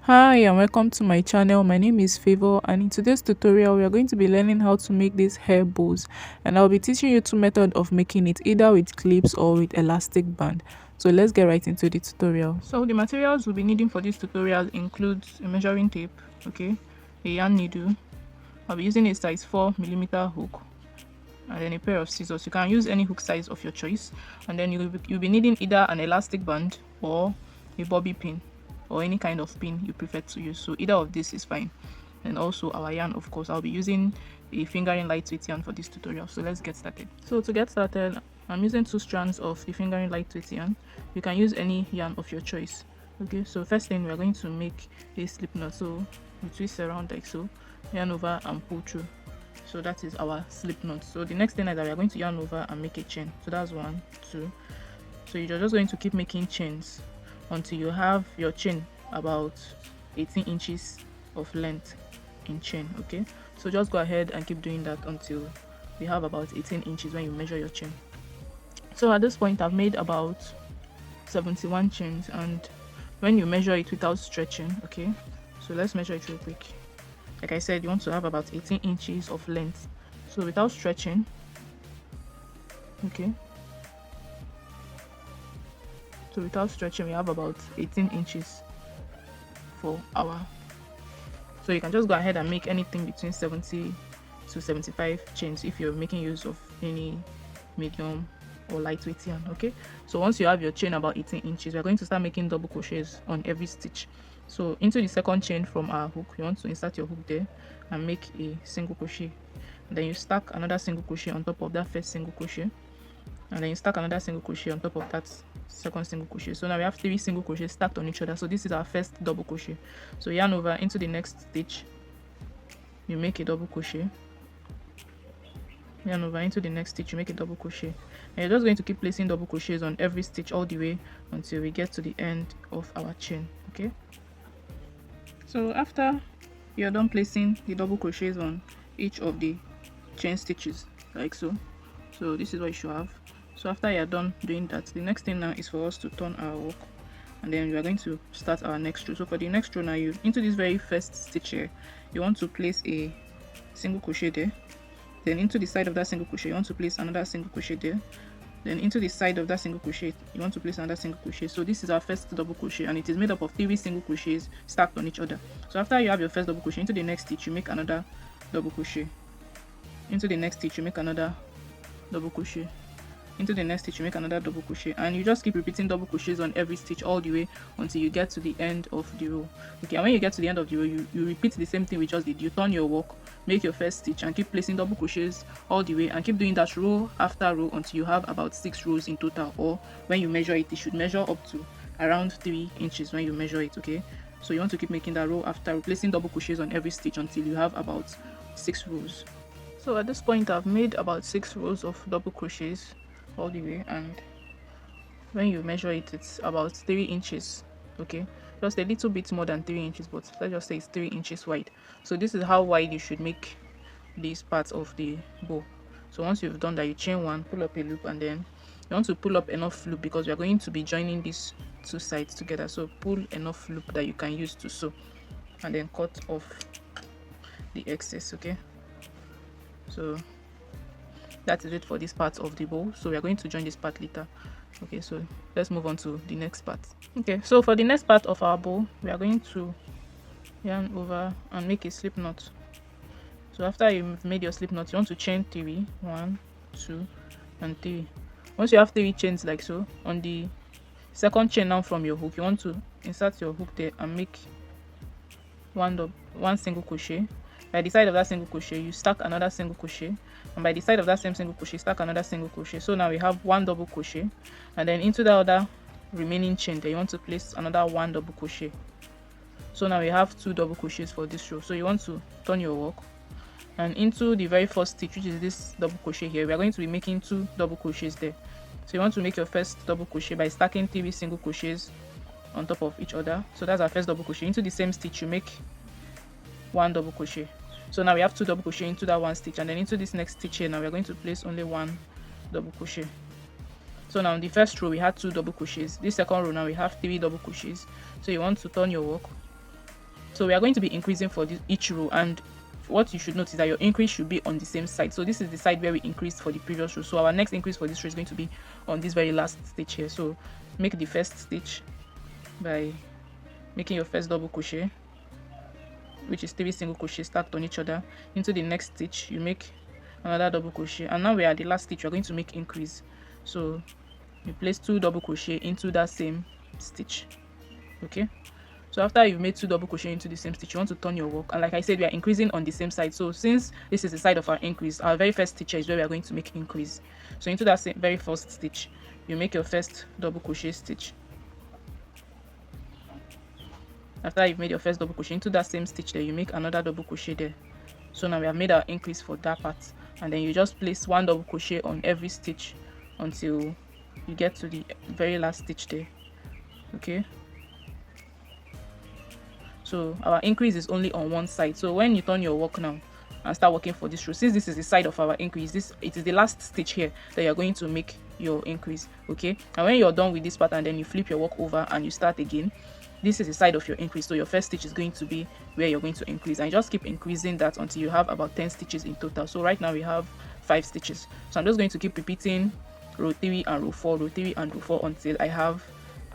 Hi and welcome to my channel. My name is Favor, and in today's tutorial we are going to be learning how to make these hair bows, and I'll be teaching you two methods of making it, either with clips or with elastic band. So let's get right into the tutorial. So the materials we'll be needing for this tutorial includes a measuring tape, okay, a yarn needle. I'll be using a size 4mm hook and then a pair of scissors. You can use any hook size of your choice, and then you'll be needing either an elastic band or a bobby pin or any kind of pin you prefer to use. So either of this is fine. And also our yarn, of course. I'll be using a fingering lightweight yarn for this tutorial. So let's get started. So to get started, I'm using 2 strands of the fingering lightweight yarn. You can use any yarn of your choice. Okay, so first thing, we're going to make a slip knot. So we twist around like so, yarn over and pull through. So that is our slip knot. So the next thing is that we are going to yarn over and make a chain. So that's 1, 2. So you're just going to keep making chains until you have your chain about 18 inches of length in chain. Okay, so just go ahead and keep doing that until you have about 18 inches when you measure your chain. So at this point I've made about 71 chains, and when you measure it without stretching, okay, so let's measure it real quick. Like I said, you want to have about 18 inches of length. So without stretching, okay, so without stretching we have about 18 inches for our, so you can just go ahead and make anything between 70 to 75 chains if you're making use of any medium or lightweight yarn. Okay, so once you have your chain about 18 inches, we're going to start making double crochets on every stitch. So into the second chain from our hook, you want to insert your hook there and make a single crochet. Then you stack another single crochet on top of that first single crochet, and then you stack another single crochet on top of that second single crochet. So now we have 3 single crochets stacked on each other. So this is our first double crochet. So yarn over into the next stitch, you make a double crochet, yarn over into the next stitch, you make a double crochet, and you're just going to keep placing double crochets on every stitch all the way until we get to the end of our chain. Okay, so after you're done placing the double crochets on each of the chain stitches like so, so this is what you should have. So after you're done doing that, the next thing now is for us to turn our work, and then we are going to start our next row. So for the next row now, you into this very first stitch here, you want to place a single crochet there. Then into the side of that single crochet, you want to place another single crochet there. Then into the side of that single crochet, you want to place another single crochet. So this is our first double crochet, and it is made up of 3 single crochets stacked on each other. So after you have your first double crochet, into the next stitch you make another double crochet, into the next stitch you make another double crochet, into the next stitch you make another double crochet, and you just keep repeating double crochets on every stitch all the way until you get to the end of the row. Okay, and when you get to the end of the row, you repeat the same thing we just did. You turn your work, make your first stitch, and keep placing double crochets all the way, and keep doing that row after row until you have about 6 rows in total, or when you measure it, it should measure up to around 3 inches when you measure it. Okay, so you want to keep making that row after row, placing double crochets on every stitch until you have about 6 rows. So at this point I've made about 6 rows of double crochets all the way, and when you measure it, it's about 3 inches. Okay, just a little bit more than 3 inches, but let's just say it's 3 inches wide. So this is how wide you should make these parts of the bow. So once you've done that, you chain 1, pull up a loop, and then you want to pull up enough loop because we are going to be joining these 2 sides together. So pull enough loop that you can use to sew, and then cut off the excess. Okay, so that is it for this part of the bow. So we are going to join this part later. Okay, so let's move on to the next part. Okay, so for the next part of our bow, we are going to yarn over and make a slip knot. So after you've made your slip knot, you want to chain 3, 1, 2, and 3. Once you have 3 chains like so, on the second chain now from your hook, you want to insert your hook there and make one single crochet. By the side of that single crochet, you stack another single crochet, and by the side of that same single crochet, stack another single crochet. So now we have 1 double crochet, and then into the other remaining chain there, you want to place another 1 double crochet. So now we have 2 double crochets for this row. So you want to turn your work, and into the very first stitch, which is this double crochet here, we are going to be making 2 double crochets there. So you want to make your first double crochet by stacking 3 single crochets on top of each other. So that's our first double crochet. Into the same stitch, you make 1 double crochet. So now we have 2 double crochet into that 1 stitch, and then into this next stitch here, now we are going to place only 1 double crochet. So now in the first row we had 2 double crochets. This second row now we have 3 double crochets. So you want to turn your work, So we are going to be increasing for each row, and what you should notice that your increase should be on the same side. So this is the side where we increased for the previous row, so our next increase for this row is going to be on this very last stitch here. So make the first stitch by making your first double crochet, which is 3 single crochet stacked on each other. Into the next stitch you make another double crochet, and now we are at the last stitch. You're going to make increase, so you place 2 double crochet into that same stitch. Okay, so after you've made 2 double crochet into the same stitch, you want to turn your work, and like I said, we are increasing on the same side. So since this is the side of our increase, our very first stitch is where we are going to make increase. So into that very first stitch you make your first double crochet stitch. After you've made your first double crochet into that same stitch there, you make another double crochet there. So now we have made our increase for that part, and then you just place 1 double crochet on every stitch until you get to the very last stitch there. Okay, so our increase is only on one side. So when you turn your work now and start working for this row, since this is the side of our increase, it is the last stitch here that you're going to make your increase. Okay, and when you're done with this pattern, then you flip your work over and you start again. This is the side of your increase, so your first stitch is going to be where you're going to increase, and you just keep increasing that until you have about 10 stitches in total. So right now we have 5 stitches, so I'm just going to keep repeating row 3 and row 4, row 3 and row 4 until I have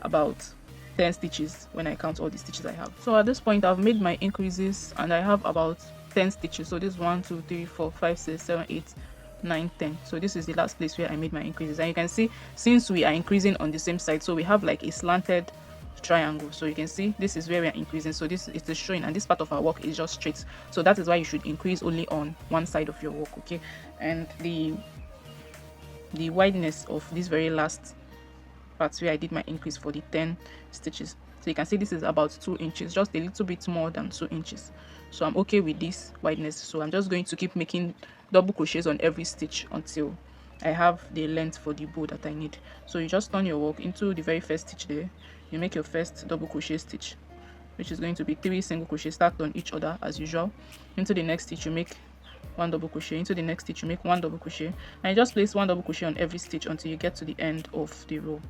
about 10 stitches when I count all the stitches I have. So at this point I've made my increases and I have about 10 stitches. So this is 1 2 3 4 5 6 7 8 9 10. So this is the last place where I made my increases, and you can see since we are increasing on the same side, so we have like a slanted triangle. So you can see this is where we are increasing, so this is showing, and this part of our work is just straight. So that is why you should increase only on one side of your work. Okay, and the wideness of this very last part where I did my increase for the 10 stitches, so you can see this is about 2 inches, just a little bit more than 2 inches. So I'm okay with this wideness, so I'm just going to keep making double crochets on every stitch until I have the length for the bow that I need. So you just turn your work into the very first stitch there, you make your first double crochet stitch, which is going to be 3 single crochet stacked on each other as usual. Into the next stitch you make 1 double crochet, into the next stitch you make 1 double crochet, and you just place 1 double crochet on every stitch until you get to the end of the row.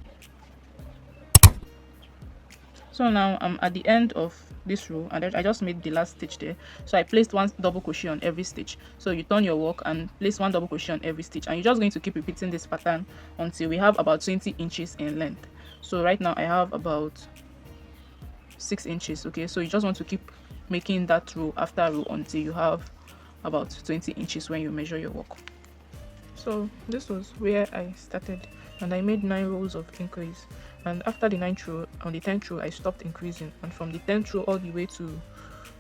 So now I'm at the end of this row, and I just made the last stitch there, so I placed 1 double crochet on every stitch. So you turn your work and place 1 double crochet on every stitch, and you're just going to keep repeating this pattern until we have about 20 inches in length. So right now I have about 6 inches. Okay, so you just want to keep making that row after row until you have about 20 inches when you measure your work. So this was where I started, and I made 9 rows of increase, and after the 9th row, on the 10th row I stopped increasing, and from the 10th row all the way to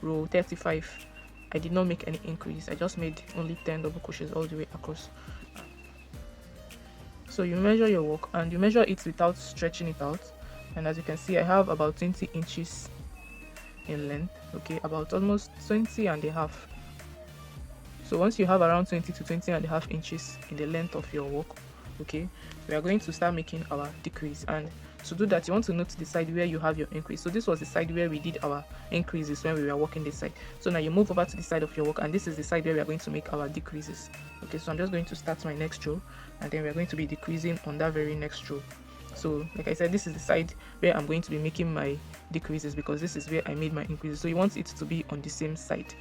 row 35 I did not make any increase. I just made only 10 double crochets all the way across. So you measure your work and you measure it without stretching it out, and as you can see I have about 20 inches in length. Okay, about almost 20 and a half. So once you have around 20 to 20 and a half inches in the length of your work, okay, we are going to start making our decrease. And to do that, you want to note the side where you have your increase. So this was the side where we did our increases when we were working this side. So now you move over to the side of your work, and this is the side where we are going to make our decreases. Okay, so I'm just going to start my next row, and then we are going to be decreasing on that very next row. So like I said, this is the side where I'm going to be making my decreases, because this is where I made my increases. So you want it to be on the same side.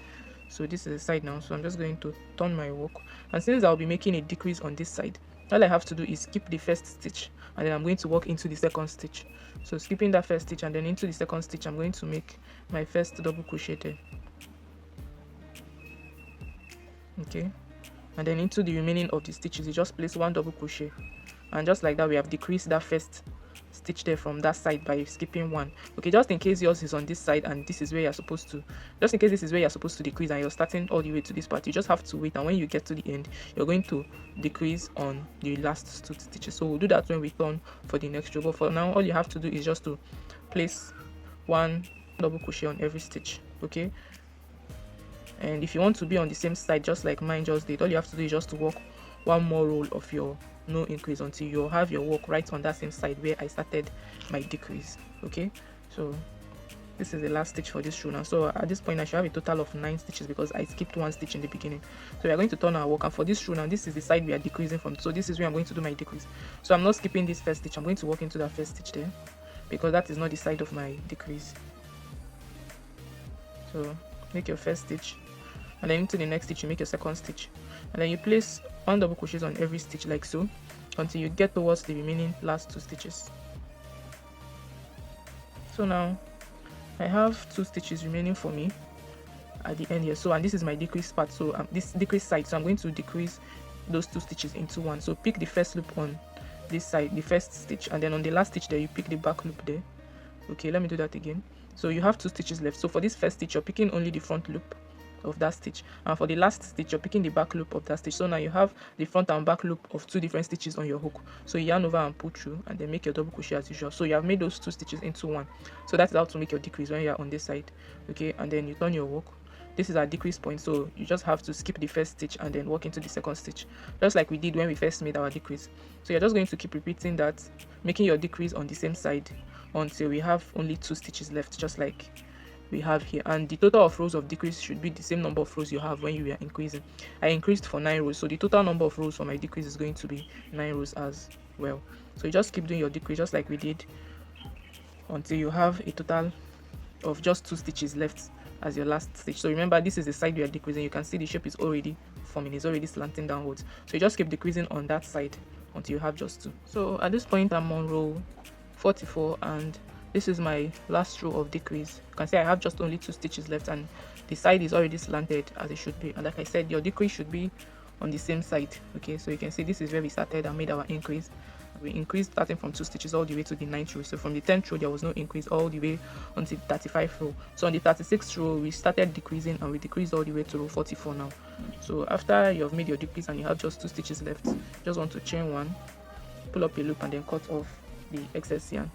So this is the side now, so I'm just going to turn my work, and since I'll be making a decrease on this side, all I have to do is skip the first stitch, and then I'm going to work into the second stitch. So skipping that first stitch and then into the second stitch, I'm going to make my first double crochet there. Okay, and then into the remaining of the stitches you just place 1 double crochet, and just like that we have decreased that first stitch there from that side by skipping 1. Okay, just in case yours is on this side and this is where you're supposed to, just in case this is where you're supposed to decrease and you're starting all the way to this part, you just have to wait, and when you get to the end you're going to decrease on the last 2 stitches. So we'll do that when we turn for the next row, but for now all you have to do is just to place 1 double crochet on every stitch. Okay, and if you want to be on the same side just like mine just did, all you have to do is just to work 1 more row of your no increase until you have your work right on that same side where I started my decrease. Okay, so this is the last stitch for this row now. So at this point I should have a total of 9 stitches because I skipped 1 stitch in the beginning. So we are going to turn our work, and for this row now, this is the side we are decreasing from, so this is where I'm going to do my decrease. So I'm not skipping this first stitch, I'm going to work into that first stitch there, because that is not the side of my decrease. So make your first stitch, and then into the next stitch you make your second stitch, and then you place 1 double crochets on every stitch like so until you get towards the remaining last 2 stitches. So now I have 2 stitches remaining for me at the end here. So, and this is my decrease part, so this decrease side, so I'm going to decrease those 2 stitches into one. So pick the first loop on this side, the first stitch, and then on the last stitch there you pick the back loop there. Okay, let me do that again. So you have 2 stitches left. So for this first stitch you're picking only the front loop of that stitch, and for the last stitch you're picking the back loop of that stitch. So now you have the front and back loop of 2 different stitches on your hook. So you yarn over and pull through, and then make your double crochet as usual. So you have made those 2 stitches into one. So that's how to make your decrease when you're on this side. Okay, and then you turn your hook. This is our decrease point, so you just have to skip the first stitch and then walk into the second stitch, just like we did when we first made our decrease. So you're just going to keep repeating that, making your decrease on the same side until we have only 2 stitches left, just like we have here. And the total of rows of decrease should be the same number of rows you have when you were increasing. I increased for 9 rows, so the total number of rows for my decrease is going to be 9 rows as well. So you just keep doing your decrease just like we did until you have a total of just 2 stitches left as your last stitch. So remember, this is the side we are decreasing. You can see the shape is already forming, it's already slanting downwards. So you just keep decreasing on that side until you have just 2. So at this point I'm on row 44, and this is my last row of decrease. You can see I have just only 2 stitches left, and the side is already slanted as it should be. And like I said, your decrease should be on the same side. Okay, so you can see this is where we started and made our increase. We increased starting from 2 stitches all the way to the 9th row. So from the 10th row there was no increase all the way until the 35th row. So on the 36th row we started decreasing, and we decreased all the way to row 44 now. So after you have made your decrease and you have just 2 stitches left, you just want to chain 1, pull up a loop, and then cut off the excess yarn.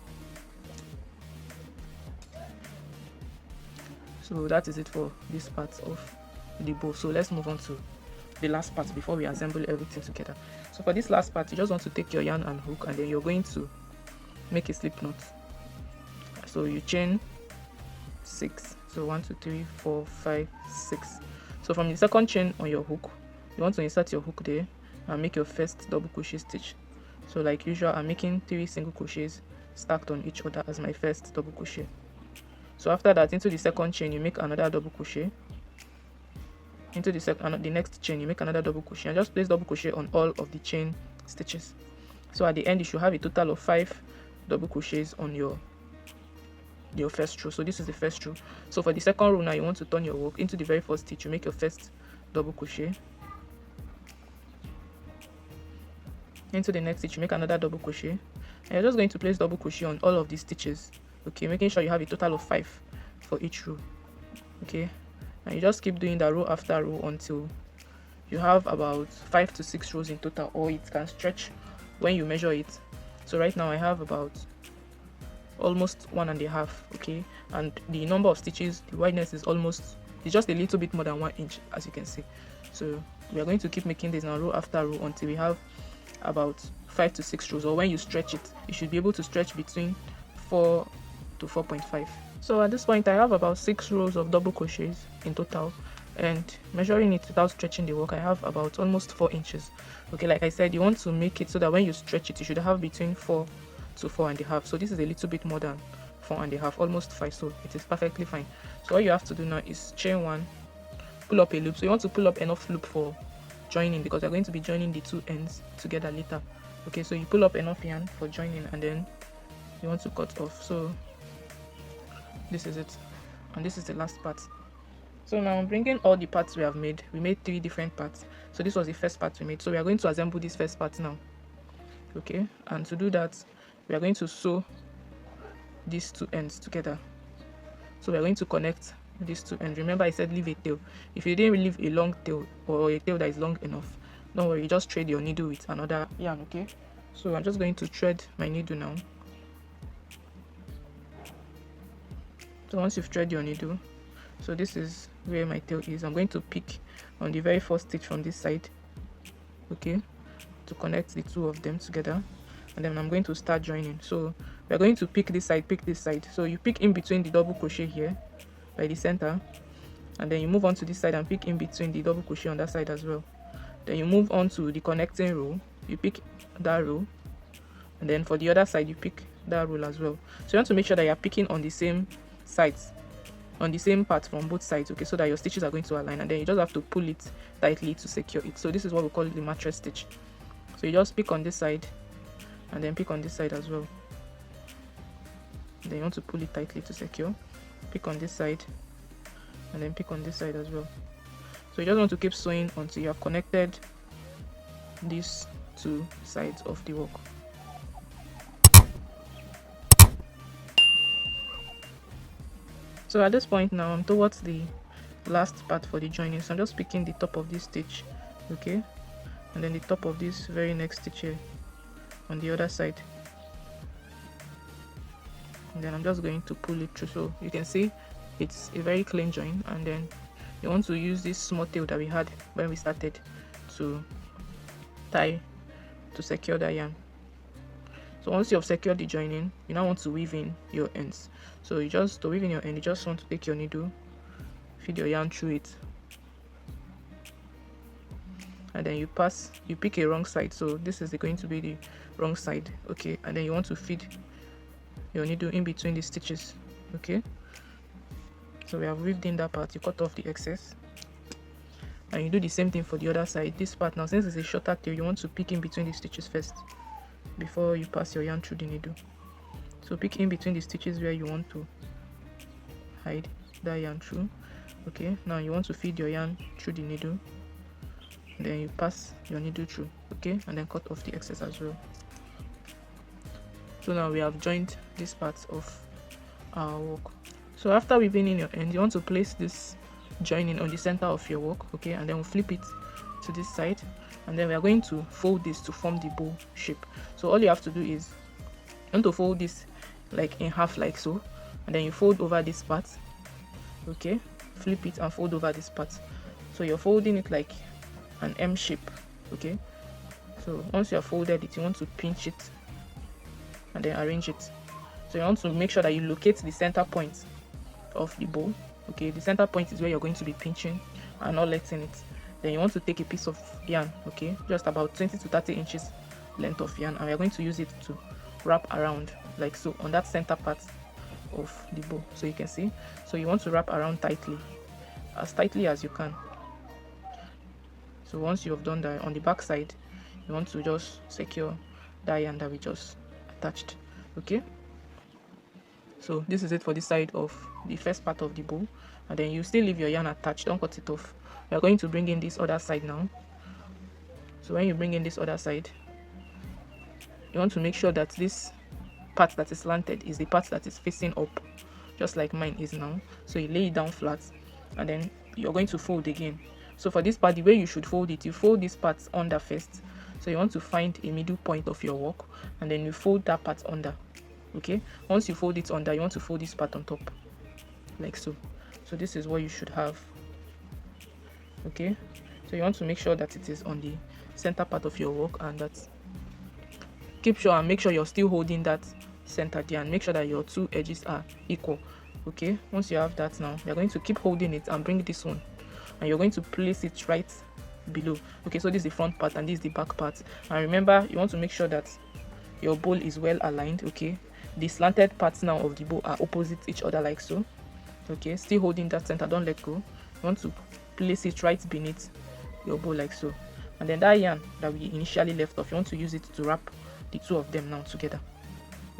So that is it for this part of the bow. So let's move on to the last part before we assemble everything together. So for this last part you just want to take your yarn and hook, and then you're going to make a slip knot. So you chain 6, so 1 2 3 4 5 6. So from the second chain on your hook you want to insert your hook there and make your first double crochet stitch. So like usual I'm making 3 single crochets stacked on each other as my first double crochet. So after that, into the second chain you make another double crochet. Into the next chain you make another double crochet, and just place double crochet on all of the chain stitches. So at the end you should have a total of 5 double crochets on your first row. So this is the first row. So for the second row now you want to turn your work. Into the very first stitch you make your first double crochet. Into the next stitch you make another double crochet, and you're just going to place double crochet on all of these stitches. Okay, making sure you have a total of 5 for each row. Okay, and you just keep doing that row after row until you have about 5 to 6 rows in total, or it can stretch when you measure it. So right now I have about almost 1.5. Okay, and the number of stitches, the wideness is just a little bit more than 1 inch, as you can see. So we are going to keep making this now row after row until we have about 5 to 6 rows, or when you stretch it you should be able to stretch between 4 to 4.5. So at this point I have about 6 rows of double crochets in total, and measuring it without stretching the work I have about almost 4 inches. Okay, like I said, you want to make it so that when you stretch it you should have between 4 to 4.5. So this is a little bit more than 4.5, almost 5, so it is perfectly fine. So all you have to do now is chain 1, pull up a loop. So you want to pull up enough loop for joining, because you're going to be joining the 2 ends together later. Okay, so you pull up enough yarn for joining, and then you want to cut off. So this is it, and this is the last part. So now I'm bringing all the parts we have made. We made 3 different parts. So this was the first part we made. So we are going to assemble this first part now. Okay, and to do that we are going to sew these 2 ends together. So we are going to connect these 2 ends. Remember I said leave a tail. If you didn't leave a long tail, or a tail that is long enough, don't worry, just thread your needle with another yarn. Okay, so I'm just going to thread my needle now. So once you've threaded your needle, so this is where my tail is, I'm going to pick on the very first stitch from this side, okay, to connect the 2 of them together, and then I'm going to start joining. So we're going to pick this side. So you pick in between the double crochet here by the center, and then you move on to this side and pick in between the double crochet on that side as well. Then you move on to the connecting row, you pick that row, and then for the other side you pick that row as well. So you want to make sure that you're picking on the same sides on the same part from both sides, okay, so that your stitches are going to align, and then you just have to pull it tightly to secure it. So this is what we call the mattress stitch. So you just pick on this side and then pick on this side as well. Then you want to pull it tightly to secure. Pick on this side and then pick on this side as well. So you just want to keep sewing until you have connected these two sides of the work. So at this point now, I'm towards the last part for the joining, so I'm just picking the top of this stitch, okay, and then the top of this very next stitch here on the other side, and then I'm just going to pull it through. So you can see it's a very clean join, and then you want to use this small tail that we had when we started to tie to secure the yarn. So once you have secured the joining, you now want to weave in your ends. So to weave in your end, you just want to take your needle, feed your yarn through it, and then you pick a wrong side. So this is going to be the wrong side, okay, and then you want to feed your needle in between the stitches, okay. So we have weaved in that part, you cut off the excess, and you do the same thing for the other side. This part now, since it's a shorter tail, you want to pick in between the stitches first before you pass your yarn through the needle. So pick in between the stitches where you want to hide that yarn through, okay. Now you want to feed your yarn through the needle, then you pass your needle through, okay, and then cut off the excess as well. So now we have joined this part of our work. So after weaving in your end, you want to place this joining on the center of your work, okay, and then we'll flip it to this side, and then we are going to fold this to form the bow shape. So all you have to do is you want to fold this like in half, like so, and then you fold over this part, okay, flip it and fold over this part. So you're folding it like an M shape, okay. So once you have folded it, you want to pinch it and then arrange it. So you want to make sure that you locate the center point of the bow, okay. The center point is where you're going to be pinching and not letting it. Then you want to take a piece of yarn, okay, just about 20 to 30 inches length of yarn, and we are going to use it to wrap around like so on that center part of the bow. So you can see, so you want to wrap around tightly, as tightly as you can. So once you have done that, on the back side you want to just secure that yarn that we just attached, okay. So this is it for this side of the first part of the bow, and then you still leave your yarn attached, don't cut it off. We are going to bring in this other side now. So when you bring in this other side, you want to make sure that this part that is slanted is the part that is facing up, just like mine is now. So you lay it down flat, and then you're going to fold again. So for this part, the way you should fold it, you fold this part under first. So you want to find a middle point of your work, and then you fold that part under, okay. Once you fold it under, you want to fold this part on top like so. So this is what you should have, okay. So you want to make sure that it is on the center part of your work, and that keep sure and make sure you're still holding that center there, and make sure that your two edges are equal, okay. Once you have that, now you're going to keep holding it and bring this one, and you're going to place it right below, okay. So this is the front part and this is the back part, and remember you want to make sure that your bowl is well aligned, okay. The slanted parts now of the bow are opposite each other like so, okay. Still holding that center, don't let go. You want to place it right beneath your bow like so, and then that yarn that we initially left off, you want to use it to wrap the two of them now together,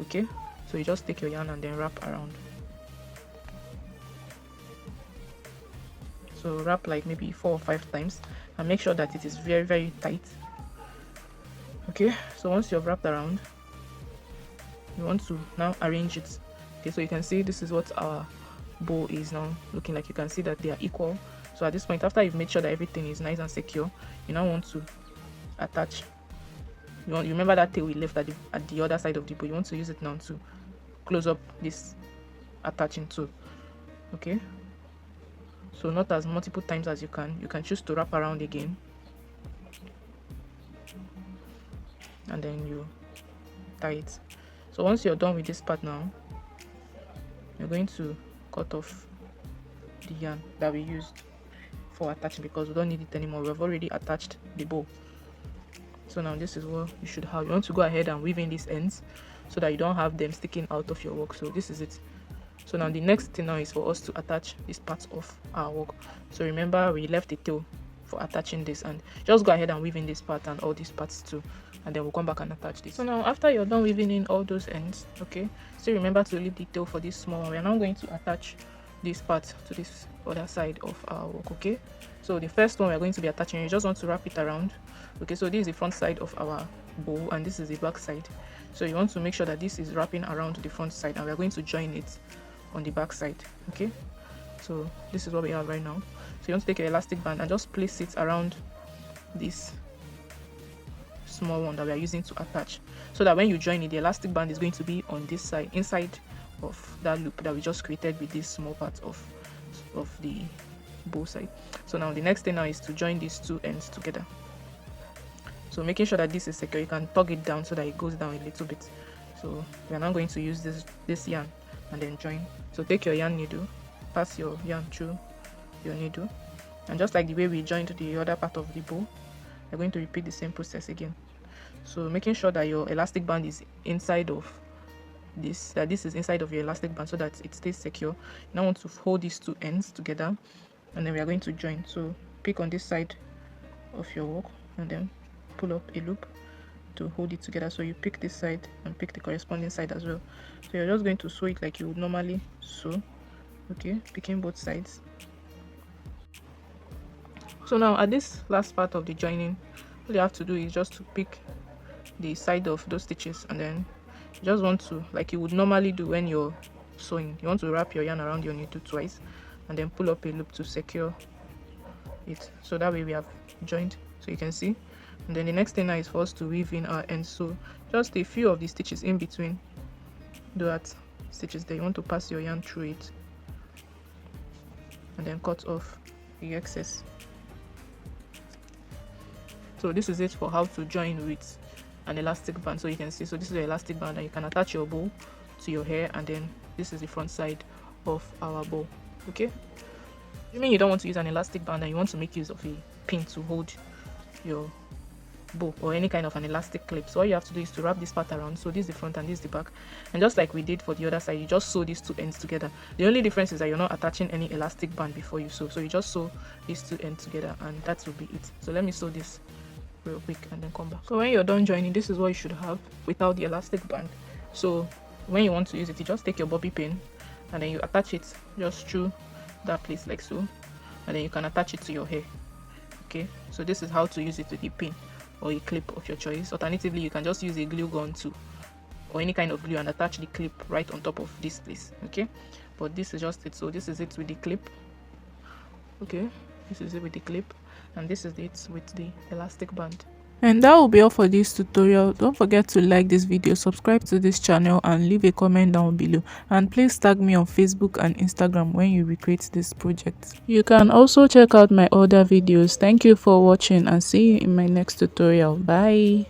okay. So you just take your yarn and then wrap around. So wrap like maybe 4 or 5 times, and make sure that it is very, very tight, okay. So once you have wrapped around, you want to now arrange it, okay. So you can see this is what our bow is now looking like. You can see that they are equal. So at this point, after you've made sure that everything is nice and secure, you now want to attach. You remember that tail we left at the other side of the bow, you want to use it now to close up this attaching tool, okay. So not as multiple times as you can choose to wrap around again, and then you tie it. So once you're done with this part now, you're going to cut off the yarn that we used for attaching, because we don't need it anymore. We've already attached the bow. So now this is what you should have. You want to go ahead and weave in these ends so that you don't have them sticking out of your work. So this is it. So now the next thing now is for us to attach this part of our work. So remember we left the tail for attaching this, and just go ahead and weave in this part and all these parts too, and then we'll come back and attach this. So now after you're done weaving in all those ends, okay, still remember to leave the tail for this small one. We're now going to attach this part to this other side of our work. Okay, so the first one we're going to be attaching, you just want to wrap it around. Okay, so this is the front side of our bow and this is the back side. So you want to make sure that this is wrapping around the front side, and we're going to join it on the back side. Okay, so this is what we have right now. So you want to take your elastic band and just place it around this small one that we are using to attach, so that when you join it, the elastic band is going to be on this side, inside of that loop that we just created with this small part of the bow side. So now the next thing now is to join these two ends together. So making sure that this is secure, you can tug it down so that it goes down a little bit. So we are now going to use this yarn and then join. So take your yarn needle, pass your yarn through your needle, and just like the way we joined the other part of the bow, we're going to repeat the same process again. So making sure that your elastic band is inside of this, that this is inside of your elastic band so that it stays secure. You now want to hold these two ends together, and then we are going to join. So pick on this side of your work and then pull up a loop to hold it together. So you pick this side and pick the corresponding side as well. So you're just going to sew it like you would normally sew. Okay, picking both sides. So now at this last part of the joining, all you have to do is just to pick the side of those stitches, and then you just want to, like you would normally do when you're sewing, you want to wrap your yarn around your needle twice and then pull up a loop to secure it. So that way we have joined, so you can see. And then the next thing now is for us to weave in our ends. So just a few of the stitches in between that stitches there, you want to pass your yarn through it and then cut off the excess. So this is it for how to join with an elastic band. So you can see, so this is the elastic band, and you can attach your bow to your hair, and then this is the front side of our bow. Okay, you mean you don't want to use an elastic band and you want to make use of a pin to hold your bow or any kind of an elastic clip? So all you have to do is to wrap this part around. So this is the front and this is the back, and just like we did for the other side, you just sew these two ends together. The only difference is that you're not attaching any elastic band before you sew, so you just sew these two ends together, and that will be it. So let me sew this real quick and then come back. So when you're done joining, this is what you should have without the elastic band. So when you want to use it, you just take your bobby pin and then you attach it just through that place like so, and then you can attach it to your hair. Okay, so this is how to use it with a pin or a clip of your choice. Alternatively, you can just use a glue gun too, or any kind of glue, and attach the clip right on top of this place. Okay, but this is just it. So this is it with the clip. Okay, this is it with the clip, and this is it with the elastic band. And that will be all for this tutorial. Don't forget to like this video, subscribe to this channel, and leave a comment down below. And please tag me on Facebook and Instagram when you recreate this project. You can also check out my other videos. Thank you for watching, and see you in my next tutorial. Bye.